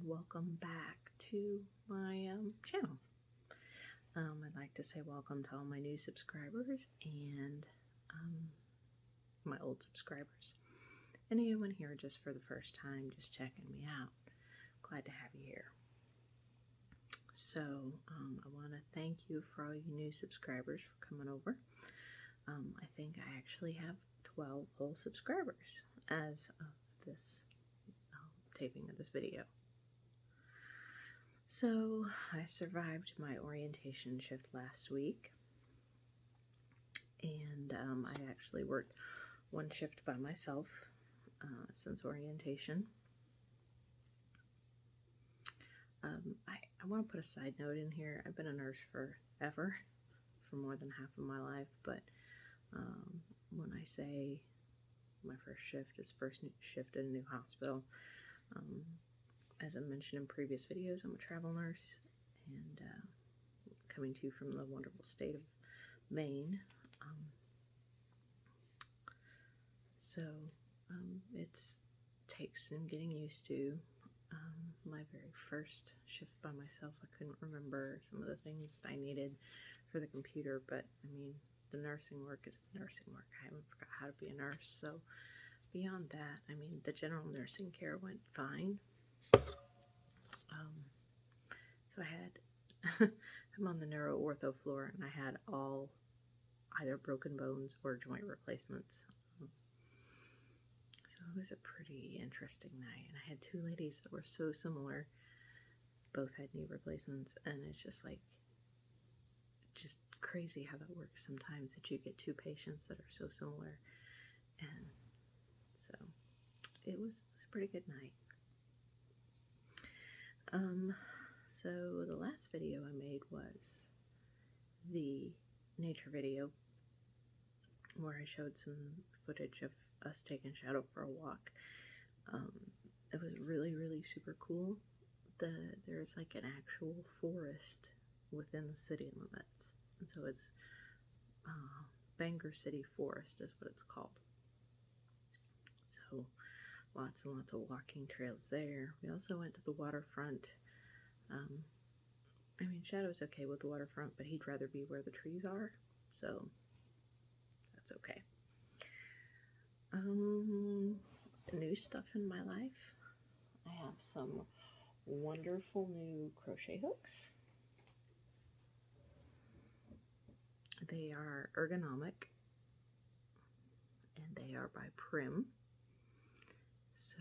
welcome back to my channel. I'd like to say welcome to all my new subscribers and my old subscribers. Anyone here just for the first time, just checking me out. Glad to have you here. So I want to thank you for all you new subscribers for coming over. I think I actually have 12 whole subscribers as of this taping of this video. So I survived my orientation shift last week, and I actually worked one shift by myself since orientation. I want to put a side note in here. I've been a nurse forever, for more than half of my life, but when I say my first shift is first shift at a new hospital, as I mentioned in previous videos, I'm a travel nurse, and coming to you from the wonderful state of Maine. So it takes some getting used to. My very first shift by myself, I couldn't remember some of the things that I needed for the computer, but I mean, the nursing work is the nursing work. I haven't forgot how to be a nurse, so beyond that, I mean, the general nursing care went fine. So I had, I'm on the neuro ortho floor, and I had all either broken bones or joint replacements. So it was a pretty interesting night, and I had two ladies that were so similar. Both had knee replacements, and it's just like, just crazy how that works sometimes, that you get two patients that are so similar. And so it was a pretty good night. So the last video I made was the nature video where I showed some footage of us taking Shadow for a walk. It was really, really super cool. There's like an actual forest within the city limits, and so it's Bangor City Forest is what it's called. So lots and lots of walking trails there. We also went to the waterfront. I mean, Shadow's okay with the waterfront, but he'd rather be where the trees are, so that's okay. New stuff in my life. I have some wonderful new crochet hooks. They are ergonomic, and they are by Prim. So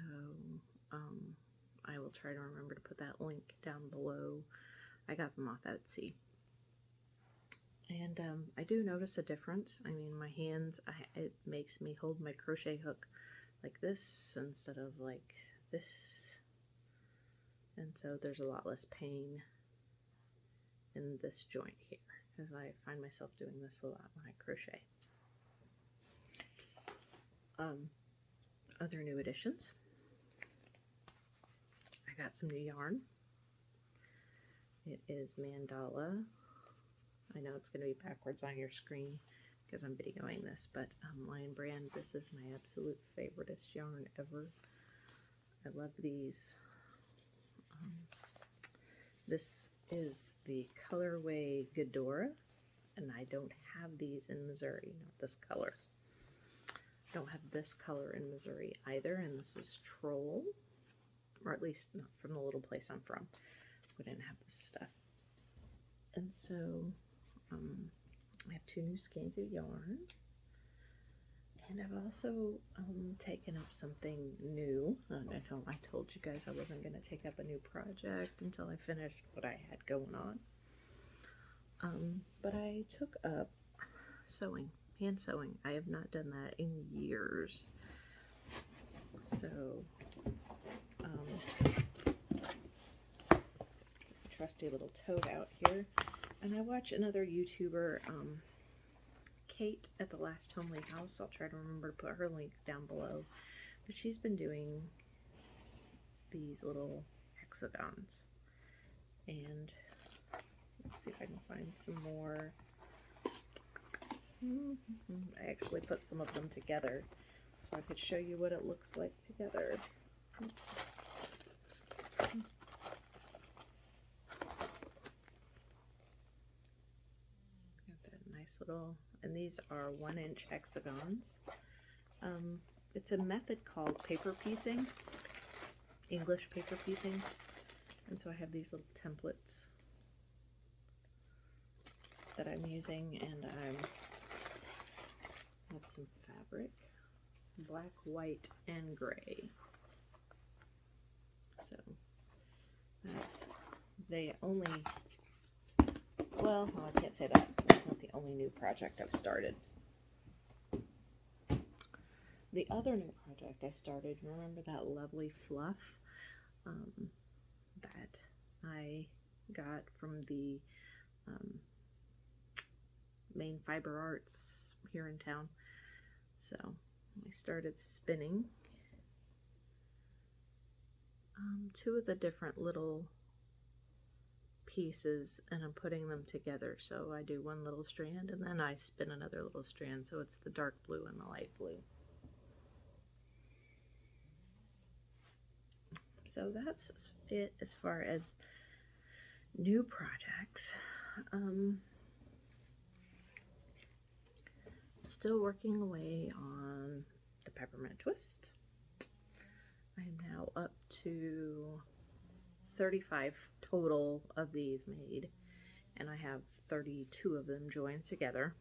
I will try to remember to put that link down below. I got them off Etsy. And I do notice a difference. I mean, my hands, it makes me hold my crochet hook like this instead of like this. And so there's a lot less pain in this joint here, because I find myself doing this a lot when I crochet. Other new additions. I got some new yarn. It is Mandala. I know it's going to be backwards on your screen because I'm videoing this, but Lion Brand, this is my absolute favoriteest yarn ever. I love these. This is the colorway Ghidorah, and I don't have these in Missouri, not this color. I don't have this color in Missouri either, and this is Troll, or at least not from the little place I'm from. We didn't have this stuff. And so I have two new skeins of yarn, and I've also taken up something new. I told you guys I wasn't going to take up a new project until I finished what I had going on. But I took up sewing, hand sewing. I have not done that in years. So trusty little toad out here, and I watch another YouTuber, Kate at the Last Homely House. I'll try to remember to put her link down below, but she's been doing these little hexagons, and let's see if I can find some more. I actually put some of them together so I could show you what it looks like together. a nice little, and these are 1-inch hexagons. It's a method called paper piecing, English paper piecing. And so I have these little templates that I'm using, and I have some fabric, black, white, and gray. So that's, they only, well, no, I can't say that. That's not the only new project I've started. The other new project I started, remember that lovely fluff that I got from the Maine Fiber Arts here in town. So I started spinning 2 of the different little pieces, and I'm putting them together. So I do one little strand and then I spin another little strand, so it's the dark blue and the light blue. So that's it as far as new projects. I'm still working away on the peppermint twist. I'm now up to 35 total of these made, and I have 32 of them joined together.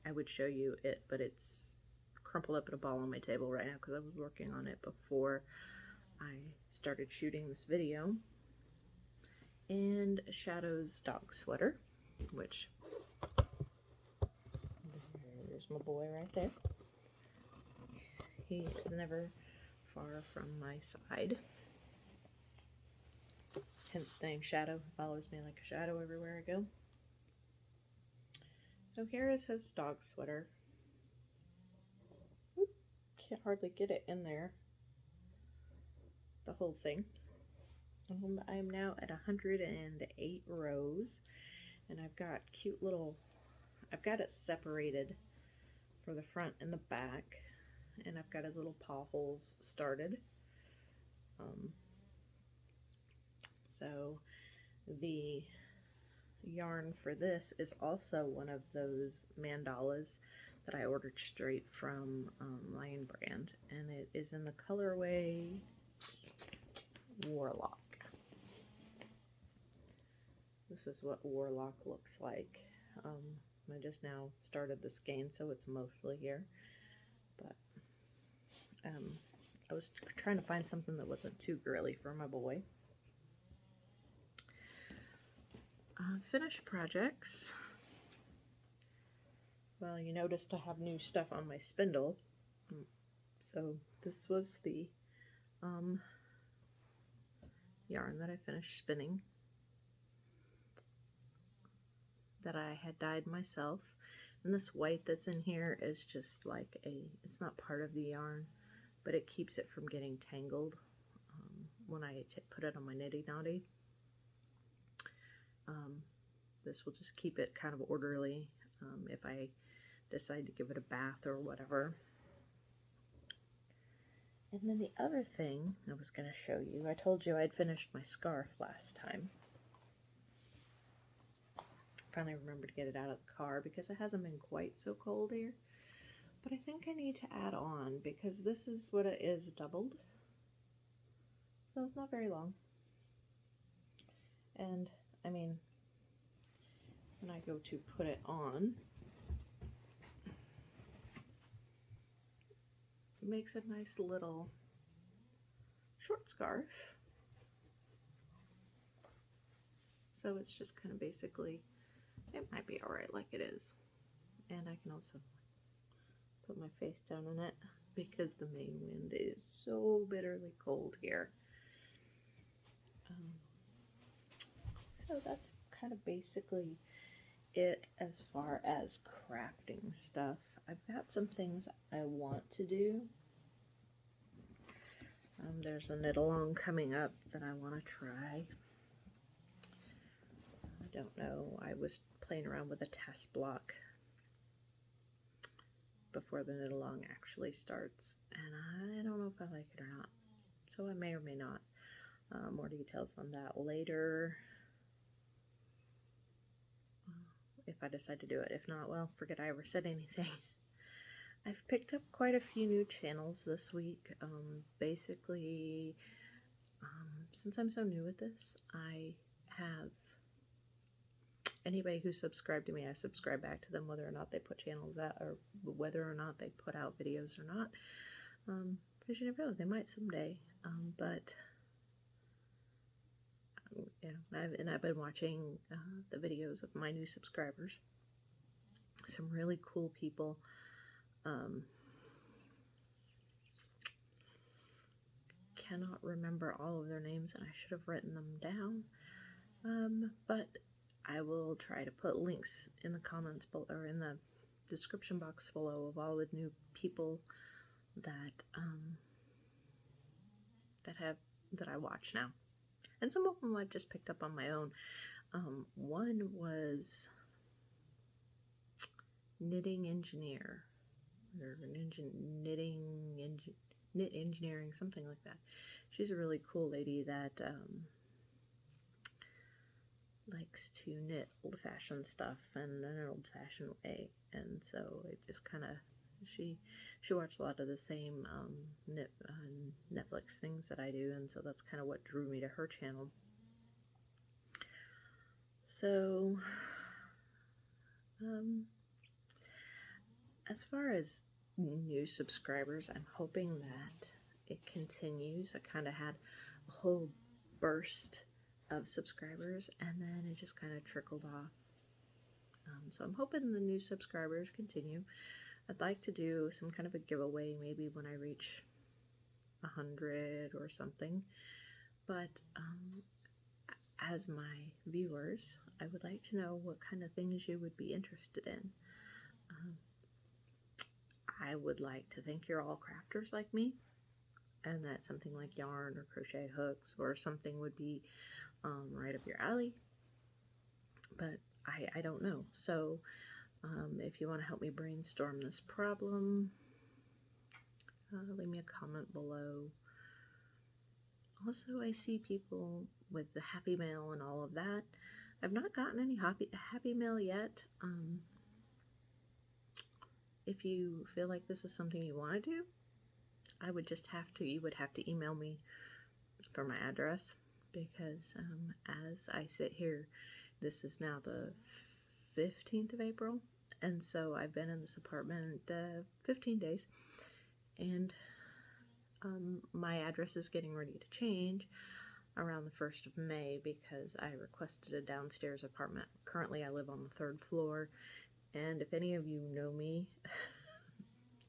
I would show you it, but it's crumpled up in a ball on my table right now because I was working on it before I started shooting this video. And Shadow's dog sweater, which, there's my boy right there. He is never far from my side. Hence the name Shadow. Follows me like a shadow everywhere I go. So here is his dog sweater. Oop, can't hardly get it in there. The whole thing. I am now at 108 rows, and I've got cute little, I've got it separated for the front and the back, and I've got his little paw holes started. So the yarn for this is also one of those mandalas that I ordered straight from Lion Brand, and it is in the colorway Warlock. This is what Warlock looks like. I just now started the skein, so it's mostly here, but I was trying to find something that wasn't too girly for my boy. Finished projects. Well, you noticed I have new stuff on my spindle. So this was the yarn that I finished spinning that I had dyed myself. And this white that's in here is just like it's not part of the yarn, but it keeps it from getting tangled when I put it on my nitty knotty. This will just keep it kind of orderly if I decide to give it a bath or whatever. And then the other thing I was going to show you, I told you I'd finished my scarf last time. Finally remembered to get it out of the car because it hasn't been quite so cold here. But I think I need to add on because this is what it is doubled. So it's not very long. And I mean, when I go to put it on, it makes a nice little short scarf. So it's just kind of basically, it might be alright like it is. And I can also put my face down in it because the Maine wind is so bitterly cold here. So that's kind of basically it as far as crafting stuff. I've got some things I want to do. There's a knit along coming up that I want to try. I don't know. I was playing around with a test block before the knit along actually starts, and I don't know if I like it or not. So I may or may not. More details on that later. if I decide to do it. If not, well, forget I ever said anything. I've picked up quite a few new channels this week. Basically, since I'm so new at this, I have anybody who subscribed to me, I subscribe back to them whether or not they put channels out, or whether or not they put out videos or not. Because you never know, they might someday. But yeah, I've been watching the videos of my new subscribers. Some really cool people. Cannot remember all of their names, and I should have written them down. But I will try to put links in the comments below, or in the description box below, of all the new people that that I watch now. And some of them I've just picked up on my own. One was Knitting Engineer, or Knit Engineering, something like that. She's a really cool lady that likes to knit old-fashioned stuff and in an old-fashioned way. And so it just kind of, she watched a lot of the same Netflix things that I do, and so that's kind of what drew me to her channel. So as far as new subscribers, I'm hoping that it continues. I kind of had a whole burst of subscribers, and then it just kind of trickled off. So I'm hoping the new subscribers continue. I'd like to do some kind of a giveaway maybe when I reach 100 or something. But as my viewers, I would like to know what kind of things you would be interested in. I would like to think you're all crafters like me, and that something like yarn or crochet hooks or something would be right up your alley. But I don't know. So if you want to help me brainstorm this problem, leave me a comment below. Also, I see people with the Happy Mail and all of that. I've not gotten any Happy Mail yet. If you feel like this is something you want to do, you would have to email me for my address, because as I sit here, this is now the 15th of April, and so I've been in this apartment 15 days, and my address is getting ready to change around the 1st of May because I requested a downstairs apartment. Currently I live on the 3rd floor, and if any of you know me,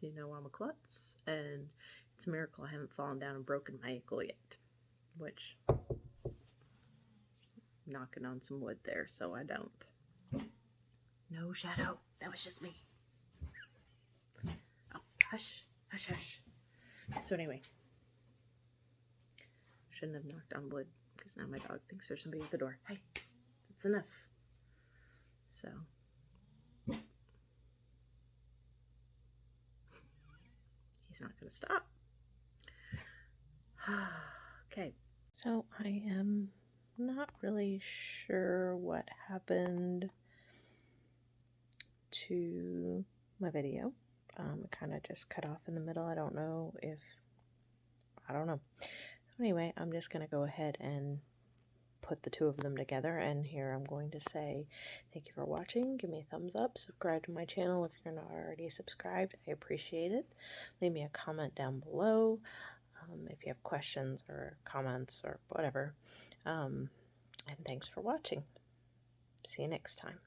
you know I'm a klutz, and it's a miracle I haven't fallen down and broken my ankle yet, which, knocking on some wood there, so I don't. No, Shadow, that was just me. Oh, hush, hush, hush. So anyway, shouldn't have knocked on wood, because now my dog thinks there's somebody at the door. Hey, psst, it's enough. So he's not going to stop. Okay, so I am not really sure what happened to my video. It kind of just cut off in the middle. I don't know. So anyway, I'm just going to go ahead and put the two of them together, and here I'm going to say thank you for watching. Give me a thumbs up, subscribe to my channel if you're not already subscribed. I appreciate it. Leave me a comment down below if you have questions or comments or whatever. And thanks for watching. See you next time.